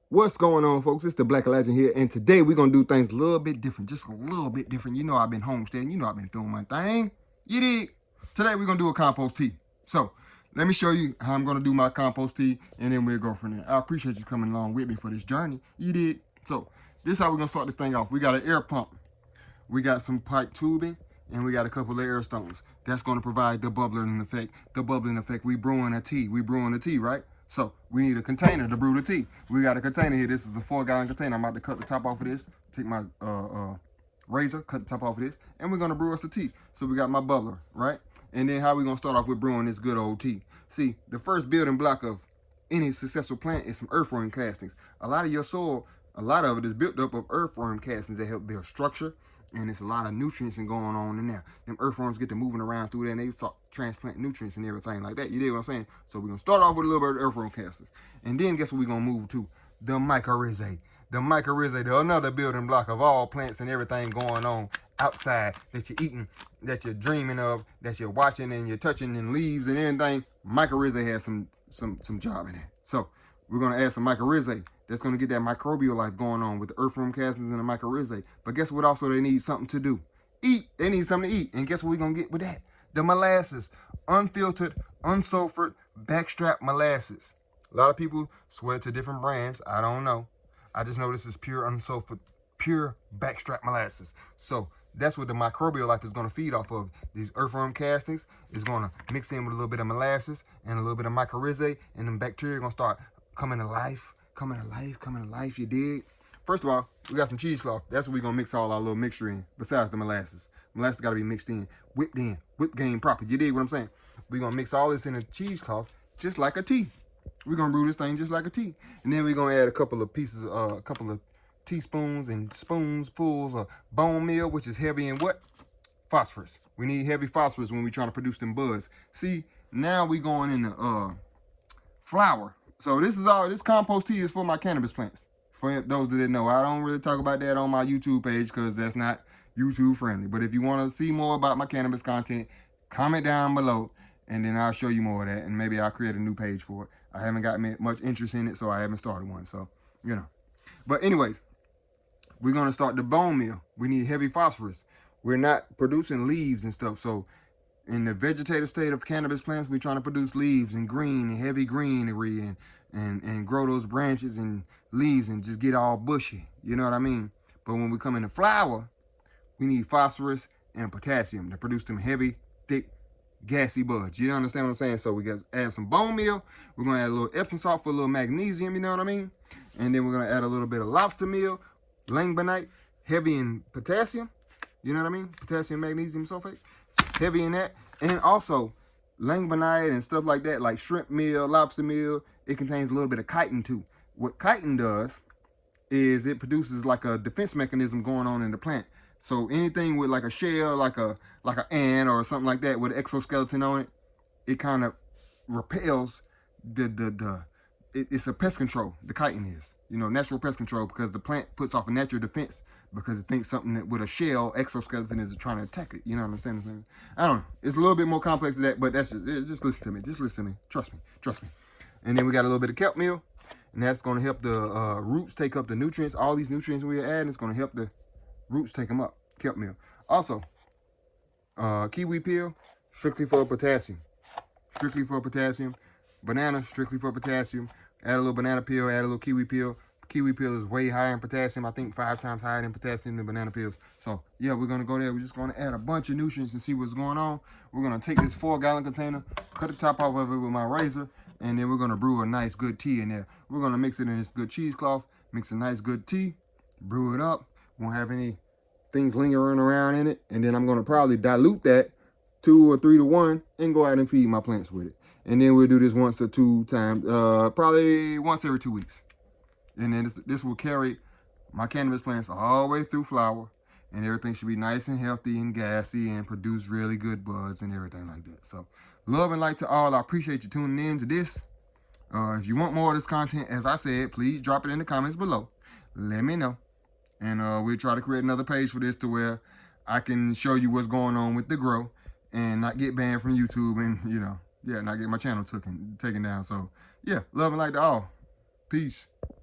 What's going on, folks? It's the Black Legend here, and today we're gonna do things a little bit different, just a little bit different. You know, I've been homesteading, you know, I've been doing my thing. You dig? Today we're gonna do a compost tea. So let me show you how I'm gonna do my compost tea, and then we'll go from there. I appreciate you coming along with me for this journey. You dig? So this is how we're gonna start this thing off. We got an air pump, we got some pipe tubing, and we got a couple of air stones. That's gonna provide the bubbling effect. The bubbling effect. We brewing a tea. We brewing a tea, right? So we need a container to brew the tea. We got a container here. This is a 4-gallon container. I'm about to cut the top off of this. Take my razor, cut the top off of this, and we're gonna brew us a tea. So we got my bubbler, right? And then how we gonna start off with brewing this good old tea? See, the first building block of any successful plant is some earthworm castings. A lot of your soil, a lot of it is built up of earthworm castings that help build structure, and it's a lot of nutrients going on in there. Them earthworms get to moving around through there, and they start transplant nutrients and everything like that. You dig what I'm saying? So we're gonna start off with a little bit of earthworm castings, and then guess what we're gonna move to? The mycorrhizae. The mycorrhizae, the another building block of all plants and everything going on outside that you're eating, that you're dreaming of, that you're watching and you're touching, and leaves and everything. Mycorrhizae has some job in there. So we're gonna add some mycorrhizae. That's going to get that microbial life going on with the earthworm castings and the mycorrhizae. But guess what also they need something to do? Eat. They need something to eat. And guess what we're going to get with that? The molasses. Unfiltered, unsulfured, backstrap molasses. A lot of people swear to different brands. I don't know. I just know this is pure unsulfured, pure backstrap molasses. So that's what the microbial life is going to feed off of. These earthworm castings is going to mix in with a little bit of molasses and a little bit of mycorrhizae. And then bacteria are going to start coming to life. Coming to life, you dig? First of all, we got some cheesecloth. That's what we're gonna mix all our little mixture in, besides the molasses. Molasses gotta be mixed in, whipped game proper. You dig what I'm saying? We're gonna mix all this in a cheesecloth, just like a tea. We're gonna brew this thing just like a tea. And then we're gonna add a couple of pieces, a couple of teaspoons and spoonfuls of bone meal, which is heavy in what? Phosphorus. We need heavy phosphorus when we're trying to produce them buds. See, now we going into flour. So this is all, this compost tea is for my cannabis plants. For those that didn't know, I don't really talk about that on my YouTube page because that's not YouTube friendly. But if you want to see more about my cannabis content, comment down below and then I'll show you more of that. And maybe I'll create a new page for it. I haven't got much interest in it, so I haven't started one. So, you know. But anyways, we're going to start the bone meal. We need heavy phosphorus. We're not producing leaves and stuff. So in the vegetative state of cannabis plants, we're trying to produce leaves and green and heavy greenery and grow those branches and leaves and just get all bushy. You know what I mean? But when we come into flower, we need phosphorus and potassium to produce them heavy, thick, gassy buds. You understand what I'm saying? So we got to add some bone meal. We're going to add a little Epsom salt for a little magnesium, you know what I mean? And then we're going to add a little bit of lobster meal, langbonite, heavy in potassium. You know what I mean? Potassium, magnesium, sulfate. Heavy in that. And also langbonite and stuff like that, like shrimp meal, lobster meal, it contains a little bit of chitin too. What chitin does is it produces like a defense mechanism going on in the plant. So anything with like a shell, like an ant or something like that with an exoskeleton on it, it kind of repels it's a pest control. The chitin is, you know, natural pest control, because the plant puts off a natural defense because it thinks something that with a shell exoskeleton is trying to attack it. You know what I'm saying? I don't know. It's a little bit more complex than that, but that's just listen to me. Just listen to me. Trust me. And then we got a little bit of kelp meal, and that's going to help the roots take up the nutrients. All these nutrients we're adding is going to help the roots take them up. Kelp meal. Also, kiwi peel, strictly for potassium. Banana, strictly for potassium. Add a little banana peel, add a little kiwi peel. Kiwi peel is way higher in potassium. I think 5 times higher in potassium than banana peels. So yeah, we're gonna go there. We're just gonna add a bunch of nutrients and see what's going on. We're gonna take this 4-gallon container, cut the top off of it with my razor, and then we're gonna brew a nice good tea in there. We're gonna mix it in this good cheesecloth, mix a nice good tea, brew it up. Won't have any things lingering around in it. And then I'm gonna probably dilute that 2 or 3 to 1 and go out and feed my plants with it. And then we'll do this once or 2 times, probably once every 2 weeks. And then this will carry my cannabis plants all the way through flower, and everything should be nice and healthy and gassy and produce really good buds and everything like that. So love and light to all. I appreciate you tuning in to this. If you want more of this content, as I said, please drop it in the comments below. Let me know. And we'll try to create another page for this to where I can show you what's going on with the grow and not get banned from YouTube and, you know, yeah, not get my channel taken down. So yeah, love and light to all. Peace.